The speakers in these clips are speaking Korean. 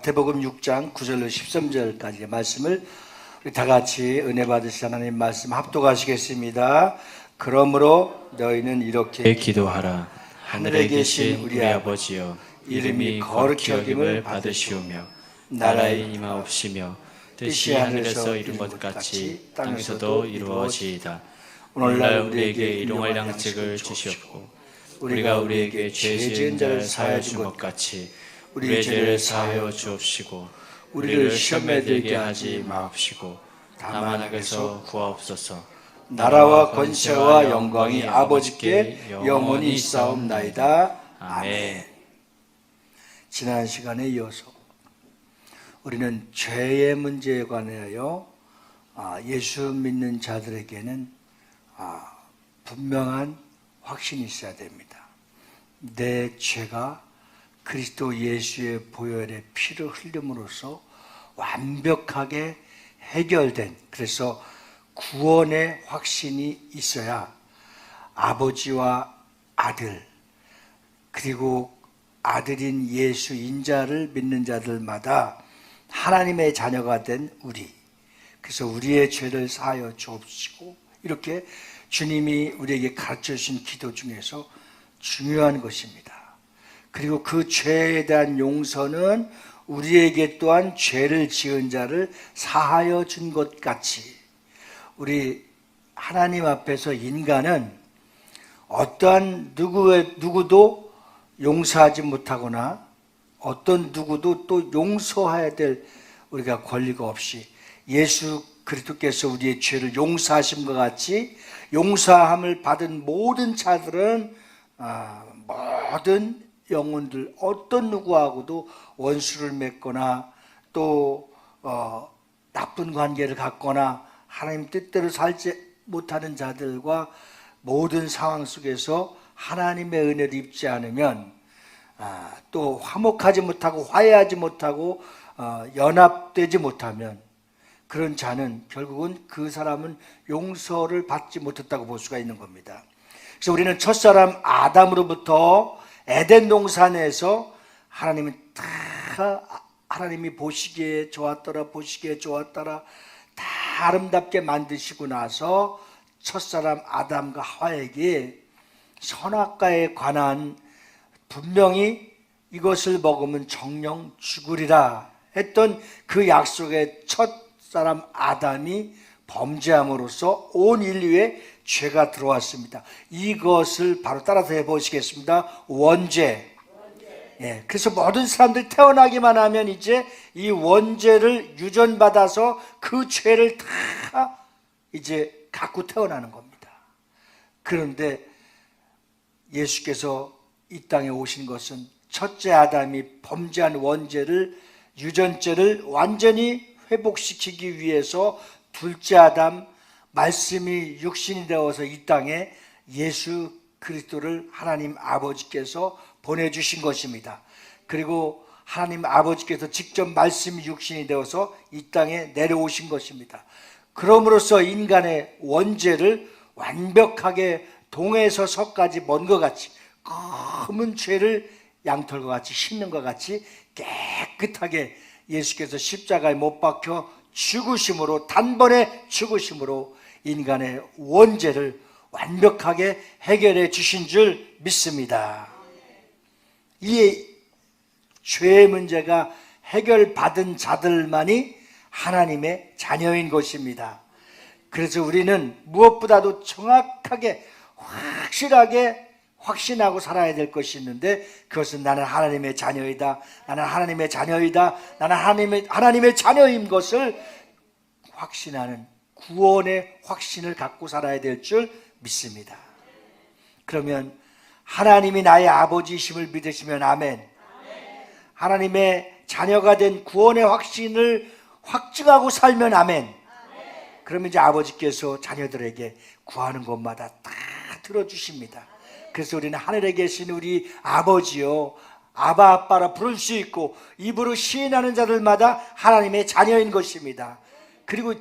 마태복음 6장 9절로 13절까지의 말씀을 우리 다 같이 은혜 받으신 하나님 말씀 합독하시겠습니다. 그러므로 너희는 이렇게 기도하라. 하늘에 계신 우리 아버지여, 이름이 거룩히 여김을 받으시오며 나라에 임하옵시며 뜻이 하늘에서 이룬 것 같이 땅에서도 이루어지이다. 오늘날 우리에게 일용할 양식을 주시옵고 우리가 우리에게 죄 지은 자를 사하여 준 것 같이 우리의 죄를 사하여 주옵시고 우리를 시험에 들게 하지 마옵시고 다만 악에서 구하옵소서. 나라와 권세와 영광이 아버지께 영원히 있사옵나이다. 아멘. 지난 시간에 이어서 우리는 죄의 문제에 관하여 예수 믿는 자들에게는 분명한 확신이 있어야 됩니다. 내 죄가 그리스도 예수의 보혈의 피를 흘림으로써 완벽하게 해결된, 그래서 구원의 확신이 있어야 아버지와 아들, 그리고 아들인 예수 인자를 믿는 자들마다 하나님의 자녀가 된 우리, 그래서 우리의 죄를 사하여 주옵시고, 이렇게 주님이 우리에게 가르쳐 주신 기도 중에서 중요한 것입니다. 그리고 그 죄에 대한 용서는 우리에게 또한 죄를 지은 자를 사하여 준 것 같이, 우리 하나님 앞에서 인간은 어떠한 누구도 용서하지 못하거나 어떤 누구도 또 용서해야 될 우리가 권리가 없이 예수 그리스도께서 우리의 죄를 용서하심과 같이 용서함을 받은 모든 자들은 모든 영혼들 어떤 누구하고도 원수를 맺거나 또 나쁜 관계를 갖거나 하나님 뜻대로 살지 못하는 자들과 모든 상황 속에서 하나님의 은혜를 입지 않으면 또 화목하지 못하고 화해하지 못하고 연합되지 못하면 그런 자는 결국은 그 사람은 용서를 받지 못했다고 볼 수가 있는 겁니다. 그래서 우리는 첫사람 아담으로부터 에덴 동산에서 하나님이 보시기에 좋았더라 다 아름답게 만드시고 나서 첫사람 아담과 하와에게 선악과에 관한 분명히 이것을 먹으면 정령 죽으리라 했던 그 약속의 첫사람 아담이 범죄함으로써 온 인류에 죄가 들어왔습니다. 이것을 바로 따라서 해보시겠습니다. 원죄. 예, 그래서 모든 사람들이 태어나기만 하면 이제 이 원죄를 유전받아서 그 죄를 다 이제 갖고 태어나는 겁니다. 그런데 예수께서 이 땅에 오신 것은 첫째 아담이 범죄한 원죄를, 유전죄를 완전히 회복시키기 위해서 둘째 아담, 말씀이 육신이 되어서 이 땅에 예수 그리스도를 하나님 아버지께서 보내주신 것입니다. 그리고 하나님 아버지께서 직접 말씀이 육신이 되어서 이 땅에 내려오신 것입니다. 그럼으로써 인간의 원죄를 완벽하게 동에서 서까지 먼 것 같이, 검은 죄를 양털과 같이 씻는 것 같이 깨끗하게 예수께서 십자가에 못 박혀 죽으심으로, 단번에 죽으심으로 인간의 원죄를 완벽하게 해결해 주신 줄 믿습니다. 이 죄의 문제가 해결받은 자들만이 하나님의 자녀인 것입니다. 그래서 우리는 무엇보다도 정확하게 확실하게 확신하고 살아야 될 것이 있는데, 그것은 나는 하나님의 자녀이다, 나는 하나님의 자녀이다, 나는 하나님의 자녀인 것을 확신하는 구원의 확신을 갖고 살아야 될 줄 믿습니다. 그러면 하나님이 나의 아버지이심을 믿으시면 아멘. 하나님의 자녀가 된 구원의 확신을 확증하고 살면 아멘. 그러면 이제 아버지께서 자녀들에게 구하는 것마다 다 들어주십니다. 그래서 우리는 하늘에 계신 우리 아버지요, 아바 아빠라 부를 수 있고 입으로 시인하는 자들마다 하나님의 자녀인 것입니다. 그리고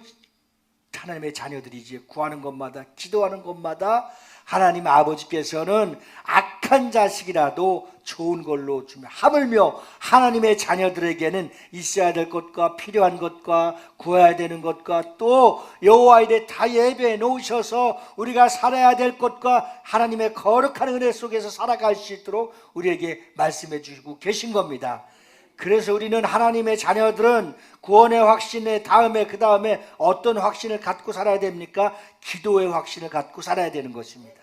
하나님의 자녀들이 이제 구하는 것마다, 기도하는 것마다 하나님 아버지께서는 악한 악한 자식이라도 좋은 걸로 주며, 하물며 하나님의 자녀들에게는 있어야 될 것과 필요한 것과 구해야 되는 것과 또 여호와 이래 다 예배해 놓으셔서 우리가 살아야 될 것과 하나님의 거룩한 은혜 속에서 살아갈 수 있도록 우리에게 말씀해 주시고 계신 겁니다. 그래서 우리는 하나님의 자녀들은 구원의 확신의 다음에 그 다음에 어떤 확신을 갖고 살아야 됩니까? 기도의 확신을 갖고 살아야 되는 것입니다.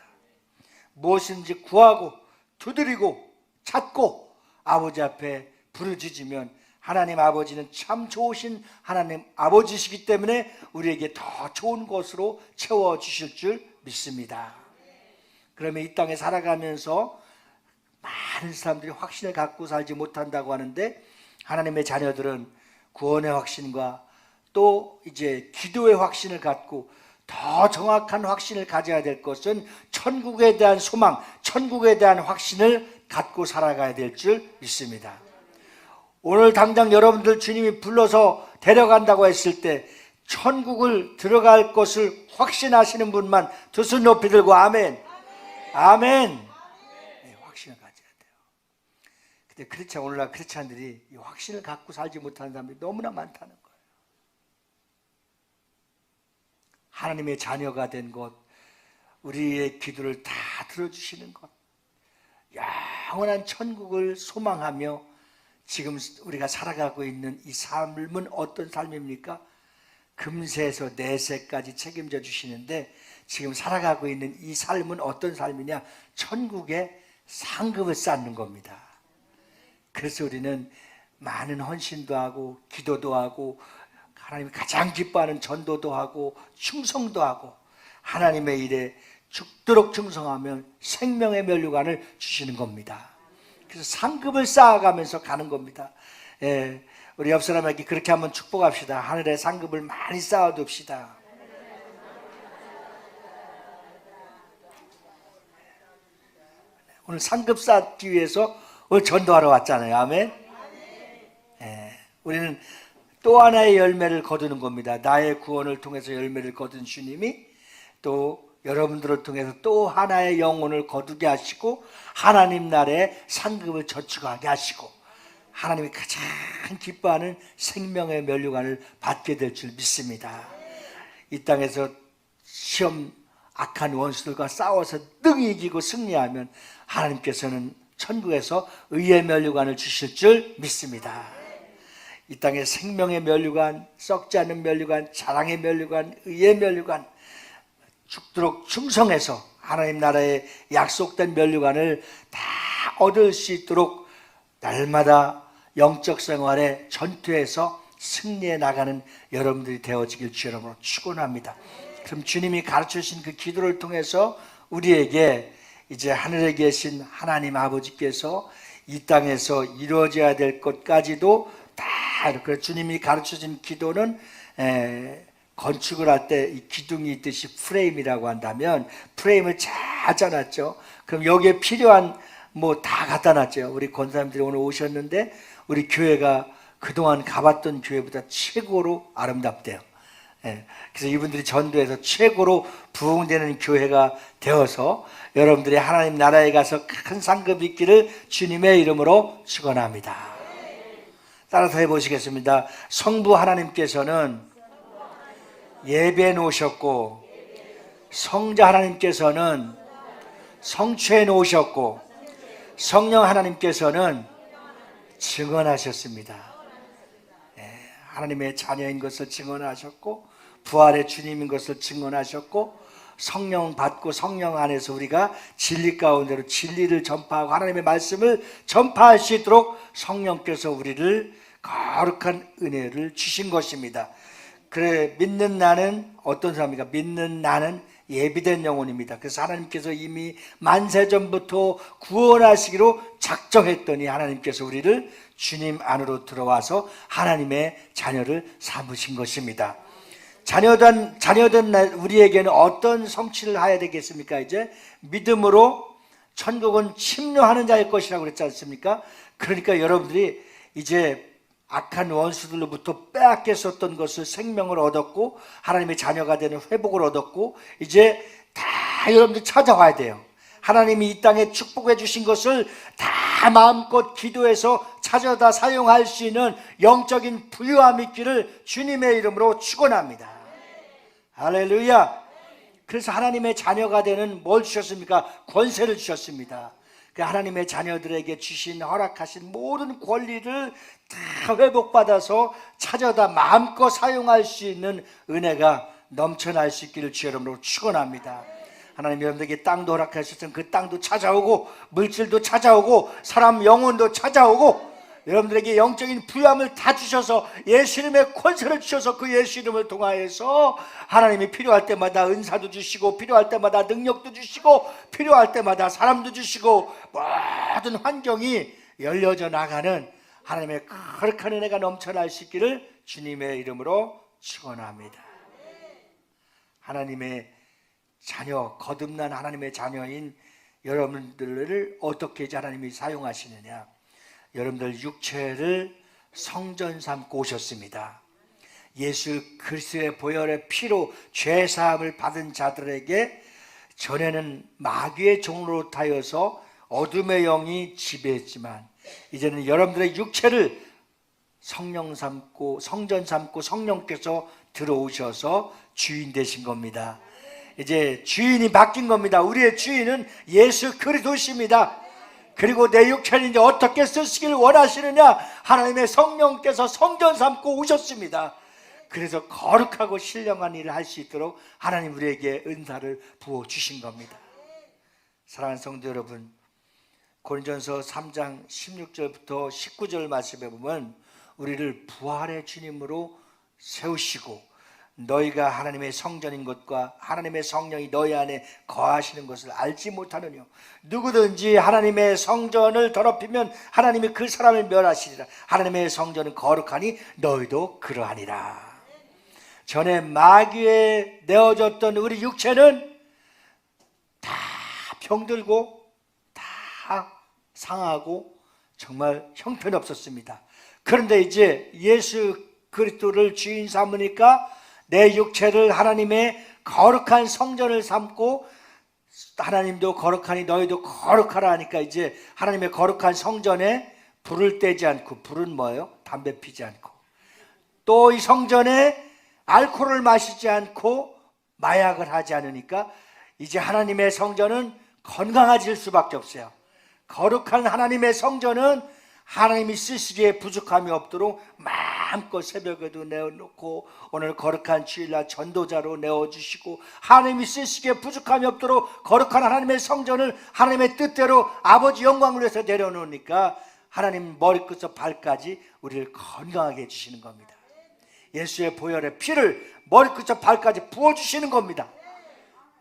무엇인지 구하고 두드리고 찾고 아버지 앞에 부르짖으면 하나님 아버지는 참 좋으신 하나님 아버지시기 때문에 우리에게 더 좋은 것으로 채워주실 줄 믿습니다. 그러면 이 땅에 살아가면서 많은 사람들이 확신을 갖고 살지 못한다고 하는데, 하나님의 자녀들은 구원의 확신과 또 이제 기도의 확신을 갖고 더 정확한 확신을 가져야 될 것은 천국에 대한 소망, 천국에 대한 확신을 갖고 살아가야 될 줄 믿습니다. 오늘 당장 여러분들 주님이 불러서 데려간다고 했을 때 천국을 들어갈 것을 확신하시는 분만 두 손 높이 들고 아멘. 아멘. 네, 확신을 가져야 돼요. 근데 크리스찬, 오늘날 크리스찬들이 이 확신을 갖고 살지 못하는 사람들이 너무나 많다는 거예요. 하나님의 자녀가 된 것, 우리의 기도를 다 들어주시는 것, 영원한 천국을 소망하며 지금 우리가 살아가고 있는 이 삶은 어떤 삶입니까? 금세에서 내세까지 책임져 주시는데 지금 살아가고 있는 이 삶은 어떤 삶이냐? 천국의 상급을 쌓는 겁니다. 그래서 우리는 많은 헌신도 하고 기도도 하고 하나님이 가장 기뻐하는 전도도 하고 충성도 하고 하나님의 일에 죽도록 충성하면 생명의 면류관을 주시는 겁니다. 그래서 상급을 쌓아가면서 가는 겁니다. 예, 우리 옆 사람에게 그렇게 한번 축복합시다. 하늘의 상급을 많이 쌓아둡시다. 오늘 상급 쌓기 위해서 오늘 전도하러 왔잖아요. 아멘. 예, 우리는 또 하나의 열매를 거두는 겁니다. 나의 구원을 통해서 열매를 거둔 주님이 또 여러분들을 통해서 또 하나의 영혼을 거두게 하시고 하나님 나라의 상급을 저축하게 하시고 하나님이 가장 기뻐하는 생명의 면류관을 받게 될 줄 믿습니다. 이 땅에서 시험 악한 원수들과 싸워서 능히 이기고 승리하면 하나님께서는 천국에서 의의 면류관을 주실 줄 믿습니다. 이 땅에 생명의 면류관, 썩지 않는 면류관, 자랑의 면류관, 의의 면류관, 죽도록 충성해서 하나님 나라의 약속된 면류관을 다 얻을 수 있도록 날마다 영적 생활에 전투에서 승리해 나가는 여러분들이 되어지길 주 이름으로 축원합니다. 그럼 주님이 가르쳐 주신 그 기도를 통해서 우리에게 이제 하늘에 계신 하나님 아버지께서 이 땅에서 이루어져야 될 것까지도 다 이렇게 주님이 가르쳐준 기도는 건축을 할 때 이 기둥이 있듯이 프레임이라고 한다면 프레임을 잘 짜놨죠. 그럼 여기에 필요한 뭐 다 갖다 놨죠. 우리 권사님들이 오늘 오셨는데 우리 교회가 그동안 가봤던 교회보다 최고로 아름답대요. 그래서 이분들이 전도해서 최고로 부흥되는 교회가 되어서 여러분들이 하나님 나라에 가서 큰 상급이 있기를 주님의 이름으로 축원합니다. 따라서 해보시겠습니다. 성부 하나님께서는 예배해 놓으셨고 성자 하나님께서는 성취해 놓으셨고 성령 하나님께서는 증언하셨습니다. 하나님의 자녀인 것을 증언하셨고 부활의 주님인 것을 증언하셨고 성령 받고 성령 안에서 우리가 진리 가운데로 진리를 전파하고 하나님의 말씀을 전파할 수 있도록 성령께서 우리를 거룩한 은혜를 주신 것입니다. 그래 믿는 나는 어떤 사람입니까? 믿는 나는 예비된 영혼입니다. 그래서 하나님께서 이미 만세전부터 구원하시기로 작정했더니 하나님께서 우리를 주님 안으로 들어와서 하나님의 자녀를 삼으신 것입니다. 자녀된 우리에게는 어떤 성취를 해야 되겠습니까? 이제 믿음으로 천국은 침노하는 자일 것이라고 그랬지 않습니까? 그러니까 여러분들이 이제 악한 원수들로부터 빼앗겼었던 것을 생명을 얻었고 하나님의 자녀가 되는 회복을 얻었고 이제 다 여러분들 찾아와야 돼요. 하나님이 이 땅에 축복해 주신 것을 다 마음껏 기도해서 찾아다 사용할 수 있는 영적인 부유함이 있기를 주님의 이름으로 축원합니다. 할렐루야. 그래서 하나님의 자녀가 되는 뭘 주셨습니까? 권세를 주셨습니다. 그 하나님의 자녀들에게 주신 허락하신 모든 권리를 다 회복받아서 찾아다 마음껏 사용할 수 있는 은혜가 넘쳐날 수 있기를 주의 이름으로 축원합니다. 하나님 여러분들에게 땅도 허락하셨으면 그 땅도 찾아오고 물질도 찾아오고 사람 영혼도 찾아오고 여러분들에게 영적인 부유함을 다 주셔서 예수 이름의 권세를 주셔서 그 예수 이름을 통하여서 하나님이 필요할 때마다 은사도 주시고 필요할 때마다 능력도 주시고 필요할 때마다 사람도 주시고 모든 환경이 열려져 나가는 하나님의 거룩한 은혜가 넘쳐날 수 있기를 주님의 이름으로 축원합니다. 하나님의 자녀, 거듭난 하나님의 자녀인 여러분들을 어떻게 이제 하나님이 사용하시느냐? 여러분들 육체를 성전 삼고 오셨습니다. 예수 그리스도의 보혈의 피로 죄 사함을 받은 자들에게 전에는 마귀의 종으로 타여서 어둠의 영이 지배했지만 이제는 여러분들의 육체를 성령 삼고 성전 삼고 성령께서 들어오셔서 주인 되신 겁니다. 이제 주인이 바뀐 겁니다. 우리의 주인은 예수 그리스도십니다. 그리고 내 육체를 이제 어떻게 쓰시길 원하시느냐? 하나님의 성령께서 성전 삼고 오셨습니다. 그래서 거룩하고 신령한 일을 할 수 있도록 하나님 우리에게 은사를 부어주신 겁니다. 사랑하는 성도 여러분, 고린도전서 3장 16절부터 19절 말씀에 보면 우리를 부활의 주님으로 세우시고 너희가 하나님의 성전인 것과 하나님의 성령이 너희 안에 거하시는 것을 알지 못하느뇨. 누구든지 하나님의 성전을 더럽히면 하나님이 그 사람을 멸하시리라. 하나님의 성전은 거룩하니 너희도 그러하니라. 전에 마귀에 내어졌던 우리 육체는 다 병들고 다 상하고 정말 형편없었습니다. 그런데 이제 예수 그리스도를 주인 삼으니까 내 육체를 하나님의 거룩한 성전을 삼고 하나님도 거룩하니 너희도 거룩하라 하니까 이제 하나님의 거룩한 성전에 불을 떼지 않고, 불은 뭐예요? 담배 피지 않고, 또 이 성전에 알코올을 마시지 않고 마약을 하지 않으니까 이제 하나님의 성전은 건강해질 수밖에 없어요. 거룩한 하나님의 성전은 하나님이 쓰시기에 부족함이 없도록 마음껏 새벽에도 내어놓고 오늘 거룩한 주일날 전도자로 내어주시고 하나님이 쓰시기에 부족함이 없도록 거룩한 하나님의 성전을 하나님의 뜻대로 아버지 영광을 위해서 내려놓으니까 하나님 머리끝부터 발까지 우리를 건강하게 해주시는 겁니다. 예수의 보혈의 피를 머리끝부터 발까지 부어주시는 겁니다.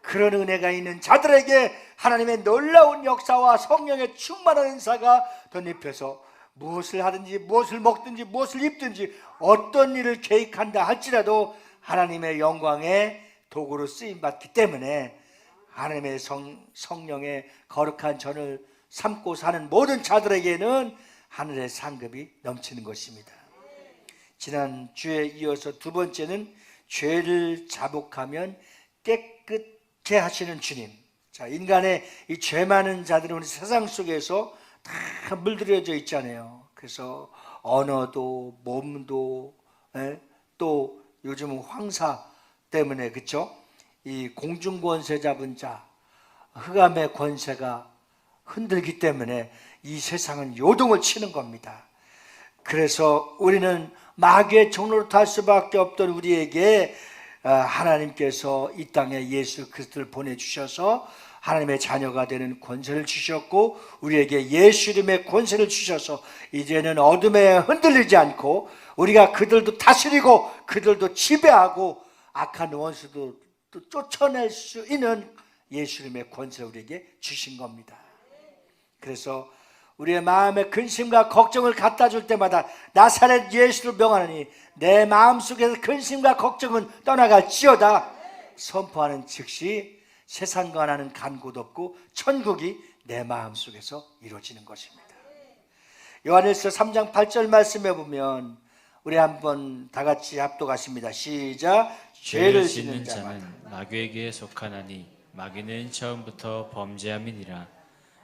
그런 은혜가 있는 자들에게 하나님의 놀라운 역사와 성령의 충만한 은사가 덧입혀서 무엇을 하든지 무엇을 먹든지 무엇을 입든지 어떤 일을 계획한다 할지라도 하나님의 영광의 도구로 쓰임받기 때문에 하나님의 성령의 거룩한 전을 삼고 사는 모든 자들에게는 하늘의 상급이 넘치는 것입니다. 지난 주에 이어서 두 번째는 죄를 자복하면 깨끗게 하시는 주님. 자, 인간의 이 죄 많은 자들은 우리 세상 속에서 다 물들여져 있잖아요. 그래서 언어도 몸도 또 요즘은 황사 때문에 그렇죠? 이 공중권세 잡은 자, 흑암의 권세가 흔들기 때문에 이 세상은 요동을 치는 겁니다. 그래서 우리는 마귀의 종로로 탈 수밖에 없던 우리에게 하나님께서 이 땅에 예수 그리스도를 보내주셔서 하나님의 자녀가 되는 권세를 주셨고 우리에게 예수 이름의 권세를 주셔서 이제는 어둠에 흔들리지 않고 우리가 그들도 다스리고 그들도 지배하고 악한 원수도 또 쫓아낼 수 있는 예수 이름의 권세를 우리에게 주신 겁니다. 그래서 우리의 마음에 근심과 걱정을 갖다 줄 때마다 나사렛 예수를 명하노니 내 마음속에서 근심과 걱정은 떠나갈지어다 선포하는 즉시 세상과 나는 간 곳 없고 천국이 내 마음속에서 이루어지는 것입니다. 요한일서 3장 8절 말씀에 보면 우리 한번 다 같이 합독하십니다. 시작. 죄를 짓는 자는 마귀에게 속하나니 마귀는 처음부터 범죄함이니라.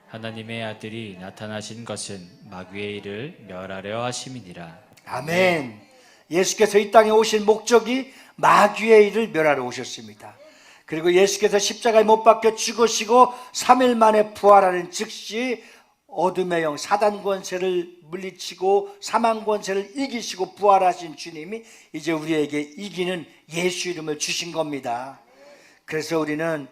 하나님의 아들이 나타나신 것은 마귀의 일을 멸하려 하심이니라. 아멘. 예수께서 이 땅에 오신 목적이 마귀의 일을 멸하러 오셨습니다. 그리고 예수께서 십자가에 못 박혀 죽으시고 3일 만에 부활하는 즉시 어둠의 영 사단 권세를 물리치고 사망 권세를 이기시고 부활하신 주님이 이제 우리에게 이기는 예수 이름을 주신 겁니다. 그래서 우리는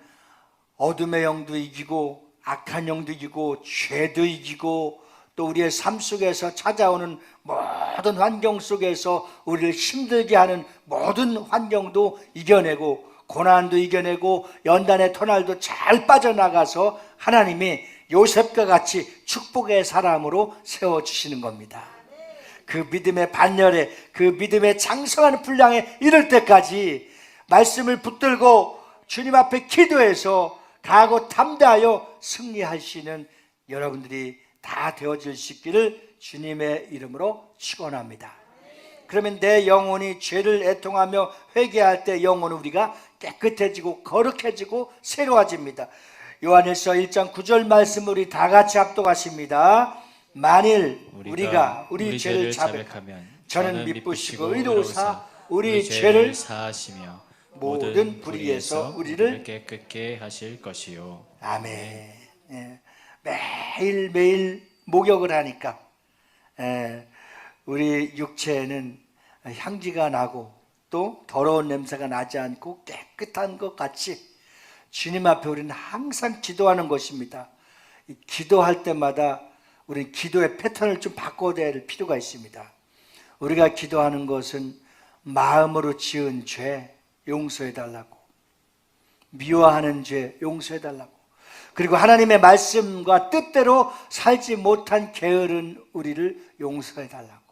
어둠의 영도 이기고 악한 영도 이기고 죄도 이기고 또 우리의 삶 속에서 찾아오는 모든 환경 속에서 우리를 힘들게 하는 모든 환경도 이겨내고 고난도 이겨내고 연단의 터널도 잘 빠져나가서 하나님이 요셉과 같이 축복의 사람으로 세워주시는 겁니다. 그 믿음의 반열에 그 믿음의 장성한 분량에 이를 때까지 말씀을 붙들고 주님 앞에 기도해서 가고 담대하여 승리하시는 여러분들이 다 되어질 수 있기를 주님의 이름으로 축원합니다. 그러면 내 영혼이 죄를 애통하며 회개할 때 영혼은 우리가 깨끗해지고 거룩해지고 새로워집니다. 요한일서 1장 9절 말씀 우리 다 같이 합독하십니다. 만일 우리가 우리 죄를 자백하면 저는 미쁘시고 의로우사 우리 죄를 사하시며 모든 불의에서 우리를 깨끗게 하실 것이요. 아멘. 예. 매일매일 목욕을 하니까 우리 육체에는 향기가 나고 또 더러운 냄새가 나지 않고 깨끗한 것 같이 주님 앞에 우리는 항상 기도하는 것입니다. 기도할 때마다 우리 기도의 패턴을 좀 바꿔야 될 필요가 있습니다. 우리가 기도하는 것은 마음으로 지은 죄 용서해 달라고, 미워하는 죄 용서해 달라고, 그리고 하나님의 말씀과 뜻대로 살지 못한 게으른 우리를 용서해 달라고,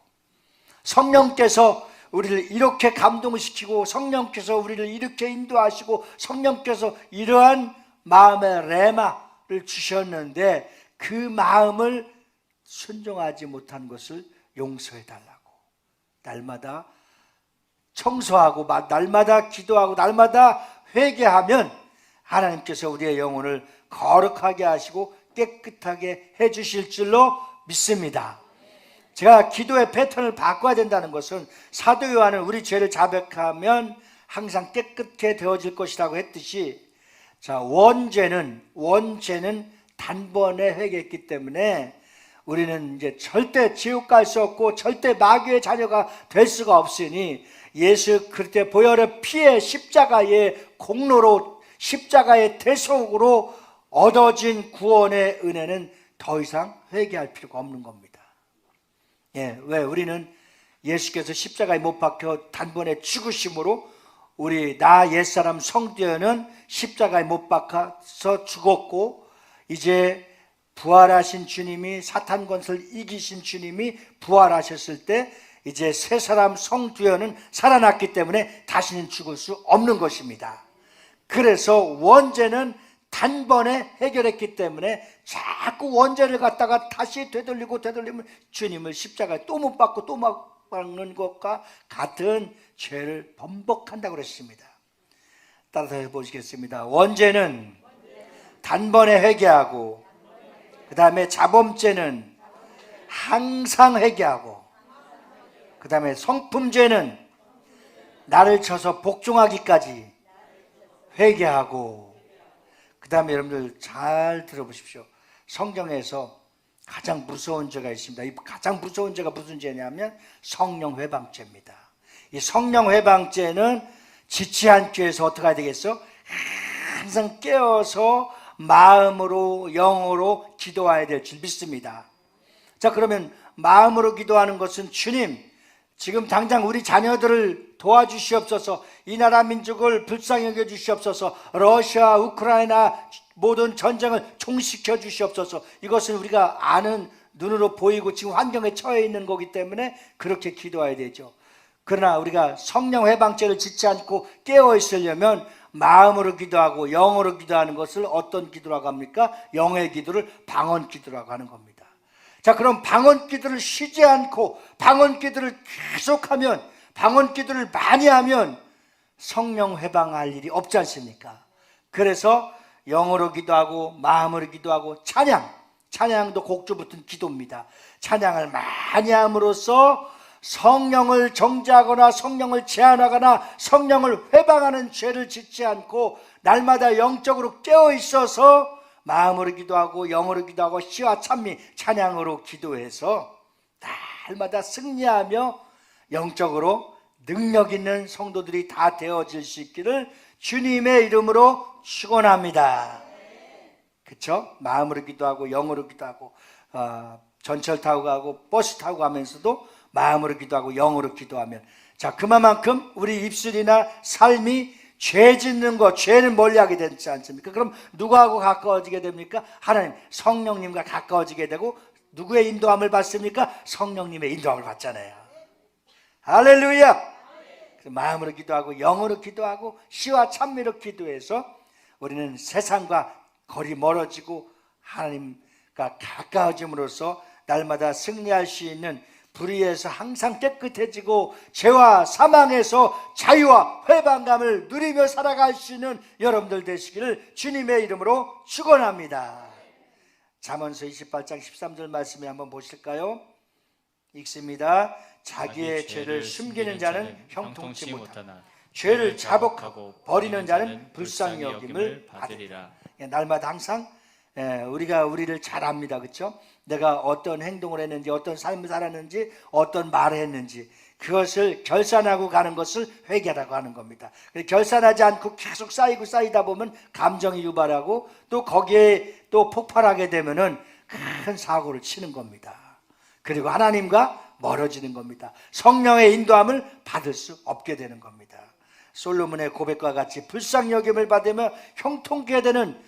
성령께서 우리를 이렇게 감동시키고 성령께서 우리를 이렇게 인도하시고 성령께서 이러한 마음의 레마를 주셨는데 그 마음을 순종하지 못한 것을 용서해 달라고, 날마다 청소하고 날마다 기도하고 날마다 회개하면 하나님께서 우리의 영혼을 거룩하게 하시고 깨끗하게 해주실 줄로 믿습니다. 제가 기도의 패턴을 바꿔야 된다는 것은 사도 요한은 우리 죄를 자백하면 항상 깨끗게 되어질 것이라고 했듯이, 자, 원죄는 단번에 회개했기 때문에 우리는 이제 절대 지옥 갈 수 없고 절대 마귀의 자녀가 될 수가 없으니 예수 그리스도의 보혈의 피의 십자가의 공로로 십자가의 대속으로 얻어진 구원의 은혜는 더 이상 회개할 필요가 없는 겁니다. 예, 왜? 우리는 예수께서 십자가에 못 박혀 단번에 죽으심으로 우리 나 옛사람 성도는 십자가에 못 박혀서 죽었고, 이제 부활하신 주님이 사탄 권세를 이기신 주님이 부활하셨을 때 이제 새 사람 성도는 살아났기 때문에 다시는 죽을 수 없는 것입니다. 그래서 원죄는 단번에 해결했기 때문에 자꾸 원죄를 갖다가 다시 되돌리면 주님을 십자가에 또 못 박고 또 못 박는 것과 같은 죄를 번복한다고 그랬습니다. 따라서 해보시겠습니다. 원죄는 단번에 회개하고, 그 다음에 자범죄는 항상 회개하고, 그 다음에 성품죄는 나를 쳐서 복종하기까지 회개하고, 그 다음에 여러분들 잘 들어보십시오. 성경에서 가장 무서운 죄가 있습니다. 이 가장 무서운 죄가 무슨 죄냐면 성령 회방죄입니다. 이 성령 회방죄는 지체한 죄에서 어떻게 해야 되겠어? 항상 깨어서 마음으로 영으로 기도해야 될 줄 믿습니다. 자, 그러면 마음으로 기도하는 것은 주님, 지금 당장 우리 자녀들을 도와주시옵소서, 이 나라 민족을 불쌍히 여겨주시옵소서, 러시아, 우크라이나 모든 전쟁을 종식시켜 주시옵소서. 이것은 우리가 아는, 눈으로 보이고 지금 환경에 처해 있는 거기 때문에 그렇게 기도해야 되죠. 그러나 우리가 성령 회방죄를 짓지 않고 깨어 있으려면 마음으로 기도하고 영으로 기도하는 것을 어떤 기도라고 합니까? 영의 기도를 방언 기도라고 하는 겁니다. 자, 그럼 방언 기도를 쉬지 않고 방언 기도를 계속하면, 방언 기도를 많이 하면 성령 회방할 일이 없지 않습니까? 그래서 영어로 기도하고 마음으로 기도하고 찬양도 곡조 붙은 기도입니다. 찬양을 많이 함으로써 성령을 정죄하거나 성령을 제한하거나 성령을 회방하는 죄를 짓지 않고 날마다 영적으로 깨어 있어서 마음으로 기도하고 영어로 기도하고 시와 찬미 찬양으로 기도해서 날마다 승리하며 영적으로 능력 있는 성도들이 다 되어질 수 있기를 주님의 이름으로 축원합니다. 그렇죠? 마음으로 기도하고 영어로 기도하고 전철 타고 가고 버스 타고 가면서도 마음으로 기도하고 영어로 기도하면 자 그만큼 우리 입술이나 삶이 죄 짓는 것, 죄를 멀리하게 되지 않습니까? 그럼 누구하고 가까워지게 됩니까? 하나님, 성령님과 가까워지게 되고 누구의 인도함을 받습니까? 성령님의 인도함을 받잖아요. 할렐루야! 마음으로 기도하고 영어로 기도하고 시와 찬미로 기도해서 우리는 세상과 거리 멀어지고 하나님과 가까워짐으로써 날마다 승리할 수 있는 불의에서 항상 깨끗해지고 죄와 사망에서 자유와 회방감을 누리며 살아갈 수 있는 여러분들 되시기를 주님의 이름으로 축원합니다. 잠언서 28장 13절 말씀에 한번 보실까요? 읽습니다. 자기의 죄를 숨기는 자는 형통치 못하나 죄를 자복하고 버리는 자는 불쌍히 여김을 받으리라. 날마다 항상 우리가 우리를 잘 압니다. 그렇죠? 내가 어떤 행동을 했는지 어떤 삶을 살았는지 어떤 말을 했는지 그것을 결산하고 가는 것을 회개라고 하는 겁니다. 결산하지 않고 계속 쌓이고 쌓이다 보면 감정이 유발하고 또 거기에 또 폭발하게 되면은 큰 사고를 치는 겁니다. 그리고 하나님과 멀어지는 겁니다. 성령의 인도함을 받을 수 없게 되는 겁니다. 솔로몬의 고백과 같이 불쌍히 여김을 받으며 형통케 되는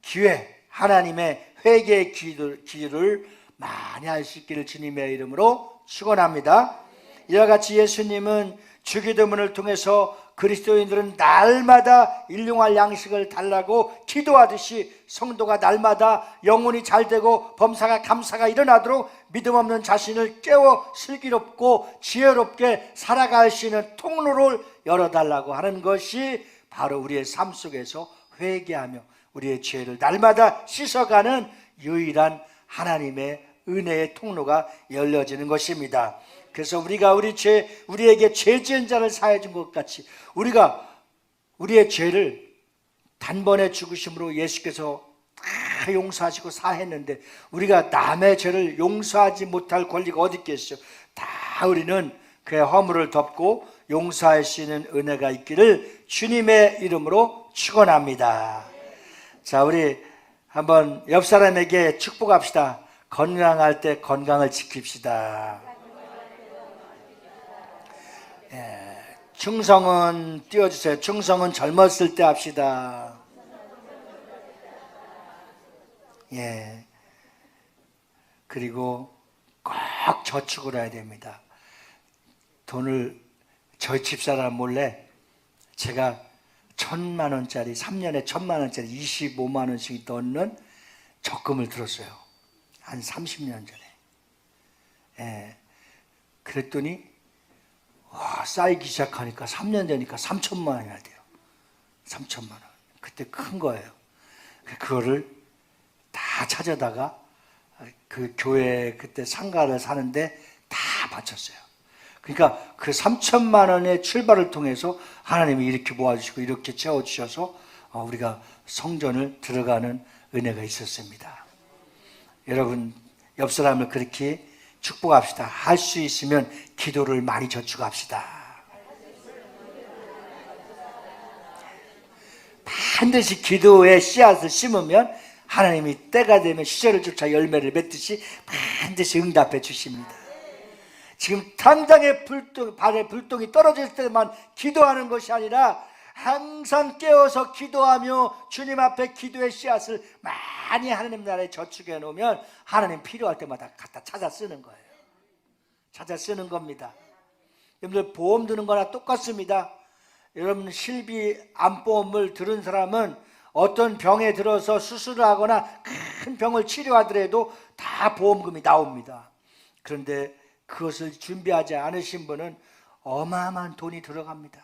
기회, 하나님의 회개의 기회를 많이 할 수 있기를 주님의 이름으로 축원합니다. 이와 같이 예수님은 주기도문을 통해서 그리스도인들은 날마다 일용할 양식을 달라고 기도하듯이 성도가 날마다 영혼이 잘되고 범사가 감사가 일어나도록 믿음 없는 자신을 깨워 슬기롭고 지혜롭게 살아갈 수 있는 통로를 열어달라고 하는 것이 바로 우리의 삶 속에서 회개하며 우리의 죄를 날마다 씻어가는 유일한 하나님의 은혜의 통로가 열려지는 것입니다. 그래서 우리가 우리에게 죄 지은 자를 사해 준 것 같이 우리가 우리의 죄를 단번에 죽으심으로 예수께서 다 용서하시고 사했는데 우리가 남의 죄를 용서하지 못할 권리가 어디 있겠어요? 다 우리는 그의 허물을 덮고 용서할 수 있는 은혜가 있기를 주님의 이름으로 축원합니다. 자, 우리 한번 옆 사람에게 축복합시다. 건강할 때 건강을 지킵시다. 충성은 띄워주세요. 충성은 젊었을 때 합시다. 예. 그리고 꼭 저축을 해야 됩니다. 돈을 저희 집사람 몰래 제가 1,000만 원짜리 3년에 1,000만 원짜리 25만 원씩 넣는 적금을 들었어요. 한 30년 전에. 예. 그랬더니 쌓이기 시작하니까 3년 되니까 3,000만 원이나 돼요. 3,000만 원. 그때 큰 거예요. 그거를 다 찾아다가 그 교회 그때 상가를 사는데 다 바쳤어요. 그러니까 그 3,000만 원의 출발을 통해서 하나님이 이렇게 모아주시고 이렇게 채워주셔서 우리가 성전을 들어가는 은혜가 있었습니다. 여러분 옆 사람을 그렇게 축복합시다. 할 수 있으면 기도를 많이 저축합시다. 반드시 기도의 씨앗을 심으면 하나님이 때가 되면 시절을 쫓아 열매를 맺듯이 반드시 응답해 주십니다. 지금 당장에 발에 불똥이 떨어질 때만 기도하는 것이 아니라 항상 깨어서 기도하며 주님 앞에 기도의 씨앗을 많이 하나님 나라에 저축해 놓으면 하나님 필요할 때마다 갖다 찾아 쓰는 거예요. 찾아 쓰는 겁니다. 여러분들 보험 드는 거나 똑같습니다. 여러분 실비 암보험을 들은 사람은 어떤 병에 들어서 수술을 하거나 큰 병을 치료하더라도 다 보험금이 나옵니다. 그런데 그것을 준비하지 않으신 분은 어마어마한 돈이 들어갑니다.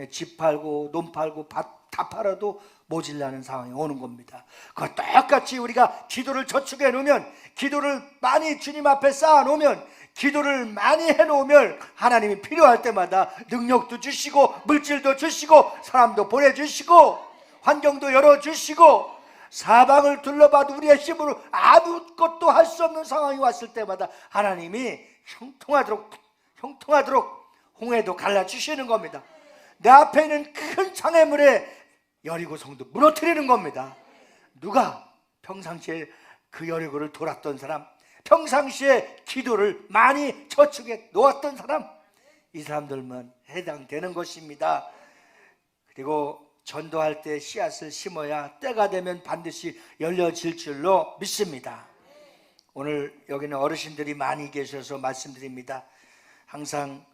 집 팔고 논 팔고 밭 다 팔아도 모질라는 상황이 오는 겁니다. 그 똑같이 우리가 기도를 저축해 놓으면, 기도를 많이 주님 앞에 쌓아 놓으면, 기도를 많이 해 놓으면 하나님이 필요할 때마다 능력도 주시고 물질도 주시고 사람도 보내주시고 환경도 열어주시고, 사방을 둘러봐도 우리의 힘으로 아무것도 할 수 없는 상황이 왔을 때마다 하나님이 형통하도록 홍해도 갈라주시는 겁니다. 내 앞에 있는 큰 장애물에 여리고성도 무너뜨리는 겁니다. 누가 평상시에 그 여리고를 돌았던 사람, 평상시에 기도를 많이 저축해 놓았던 사람, 이 사람들만 해당되는 것입니다. 그리고 전도할 때 씨앗을 심어야 때가 되면 반드시 열려질 줄로 믿습니다. 오늘 여기는 어르신들이 많이 계셔서 말씀드립니다. 항상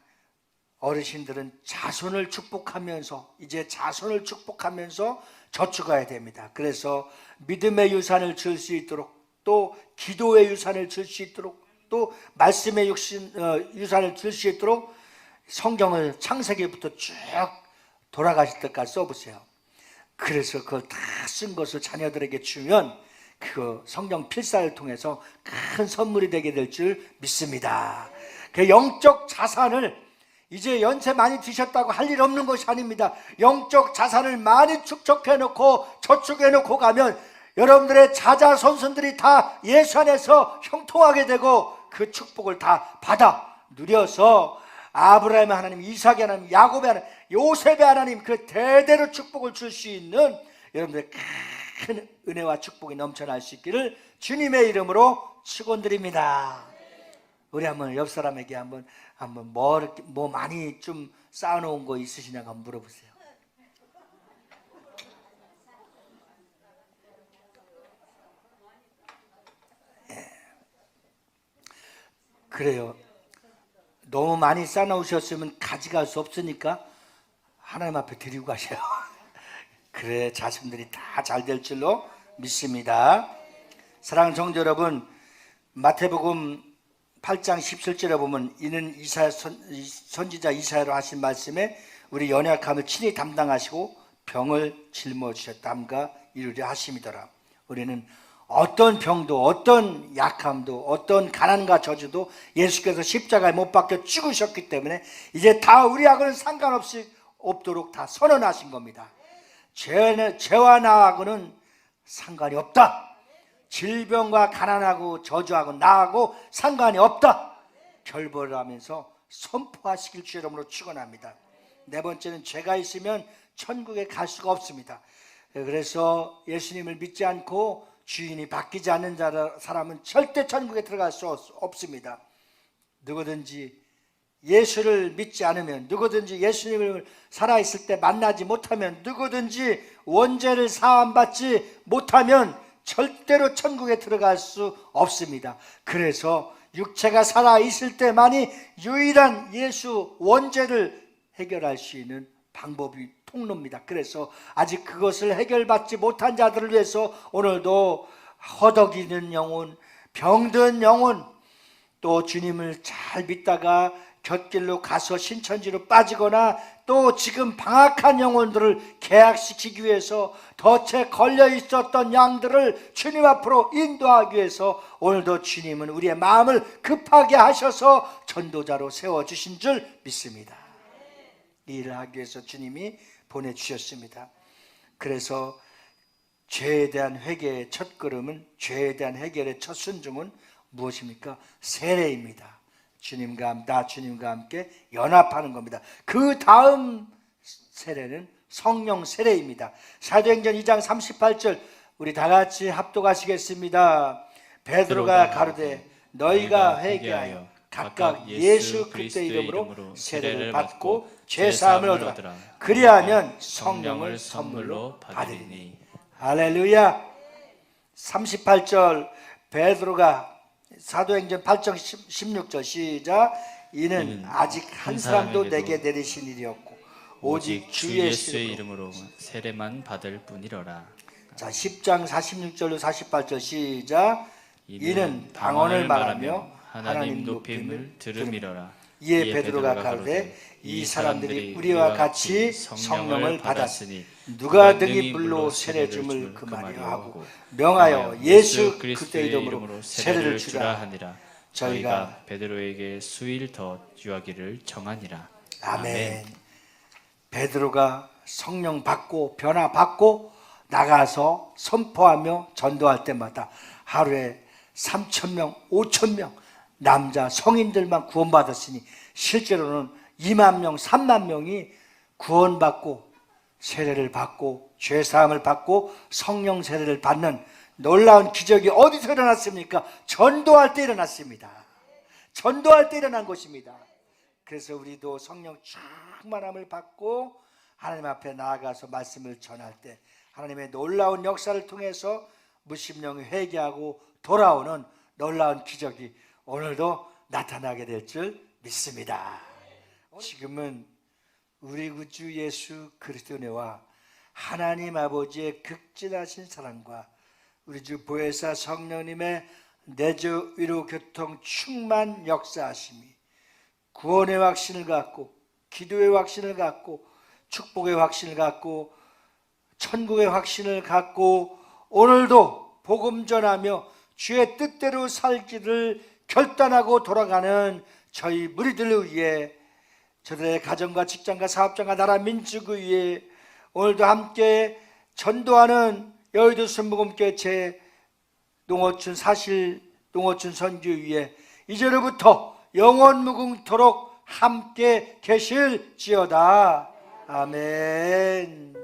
어르신들은 자손을 축복하면서, 이제 자손을 축복하면서 저축해야 됩니다. 그래서 믿음의 유산을 줄 수 있도록, 또 기도의 유산을 줄 수 있도록, 또 말씀의 유산을 줄 수 있도록 성경을 창세기부터 쭉 돌아가실 때까지 써보세요. 그래서 그걸 다 쓴 것을 자녀들에게 주면 그 성경 필사를 통해서 큰 선물이 되게 될 줄 믿습니다. 그 영적 자산을, 이제 연세 많이 드셨다고 할 일 없는 것이 아닙니다. 영적 자산을 많이 축적해 놓고 저축해 놓고 가면 여러분들의 자자손손들이 다 예수 안에서 형통하게 되고 그 축복을 다 받아 누려서 아브라함의 하나님, 이삭의 하나님, 야곱의 하나님, 요셉의 하나님, 그 대대로 축복을 줄 수 있는 여러분들의 큰 은혜와 축복이 넘쳐날 수 있기를 주님의 이름으로 축원드립니다. 우리 한번 옆 사람에게 한번 뭐 많이 좀 쌓아놓은 거 있으시냐고 한번 물어보세요. 예. 그래요. 너무 많이 쌓아놓으셨으면 가져갈 수 없으니까 하나님 앞에 드리고 가셔요. 그래 자손들이 다 잘 될 줄로 믿습니다. 사랑하는 성도 여러분, 마태복음 8장 17절에 보면 이는 이사야 선지자 이사야로 하신 말씀에 우리 연약함을 친히 담당하시고 병을 짊어지셨담가 이루려 하심이더라. 우리는 어떤 병도, 어떤 약함도, 어떤 가난과 저주도 예수께서 십자가에 못 박혀 죽으셨기 때문에 이제 다 우리하고는 상관없이 없도록 다 선언하신 겁니다. 죄와 나하고는 상관이 없다. 질병과 가난하고 저주하고 나하고 상관이 없다. 결벌을 하면서 선포하시길 주 이름으로 축원합니다. 네 번째는 죄가 있으면 천국에 갈 수가 없습니다. 그래서 예수님을 믿지 않고 주인이 바뀌지 않는 사람은 절대 천국에 들어갈 수 없습니다. 누구든지 예수를 믿지 않으면, 누구든지 예수님을 살아있을 때 만나지 못하면, 누구든지 원죄를 사함받지 못하면 절대로 천국에 들어갈 수 없습니다. 그래서 육체가 살아있을 때만이 유일한 예수 원죄를 해결할 수 있는 방법이 통로입니다. 그래서 아직 그것을 해결받지 못한 자들을 위해서 오늘도 허덕이는 영혼, 병든 영혼, 또 주님을 잘 믿다가 곁길로 가서 신천지로 빠지거나 또 지금 방학한 영혼들을 계약시키기 위해서 덫에 걸려 있었던 양들을 주님 앞으로 인도하기 위해서 오늘도 주님은 우리의 마음을 급하게 하셔서 전도자로 세워주신 줄 믿습니다. 이 일을 하기 위해서 주님이 보내주셨습니다. 그래서 죄에 대한 회개의 첫걸음은, 죄에 대한 해결의 첫 순종은 무엇입니까? 세례입니다. 주님과 함께 연합하는 겁니다. 그 다음 세례는 성령 세례입니다. 사도행전 2장 38절 우리 다 같이 합독하시겠습니다. 베드로가 가로되 너희가 회개하여 각각 예수 그리스도의 이름으로 세례를 받고 죄사함을 얻으라. 그리하면 성령을 선물로 받으리니. 할렐루야. 38절 베드로가, 사도행전 8장 16절 시작. 이는 아직 한 사람도 내게 내리신 일이었고 오직 주 예수의 이름으로 세례만 받을 뿐이로라. 자, 10장 46절로 48절 시작. 이는 방언을 말하며 하나님 높임을 들음이로라. 이에 베드로가 가로되 이 사람들이 우리와 같이 성령을 받았으니 누가 등이 불로 세례 줌을 금하려 하고 명하여 예수 그리스도의 이름으로 세례를 주라 하니라. 저희가 베드로에게 수일 더 유하기를 정하니라. 아멘. 베드로가 성령 받고 변화 받고 나가서 선포하며 전도할 때마다 하루에 3,000명, 5,000명 남자 성인들만 구원받았으니 실제로는 2만 명, 3만 명이 구원받고 세례를 받고 죄사함을 받고 성령 세례를 받는 놀라운 기적이 어디서 일어났습니까? 전도할 때 일어났습니다. 전도할 때 일어난 것입니다. 그래서 우리도 성령 충만함을 받고 하나님 앞에 나아가서 말씀을 전할 때 하나님의 놀라운 역사를 통해서 무심령이 회개하고 돌아오는 놀라운 기적이 오늘도 나타나게 될 줄 믿습니다. 지금은 우리 구주 예수 그리스도의 은혜와 하나님 아버지의 극진하신 사랑과 우리 주 보혜사 성령님의 내주 위로 교통 충만 역사하심이 구원의 확신을 갖고 기도의 확신을 갖고 축복의 확신을 갖고 천국의 확신을 갖고 오늘도 복음 전하며 주의 뜻대로 살기를 결단하고 돌아가는 저희 무리들을 위해 저들의 가정과 직장과 사업장과 나라 민족을 위해 오늘도 함께 전도하는 여의도 순복음교회 농어촌 사실 농어촌 선교 위에 이제로부터 영원 무궁토록 함께 계실지어다. 아멘.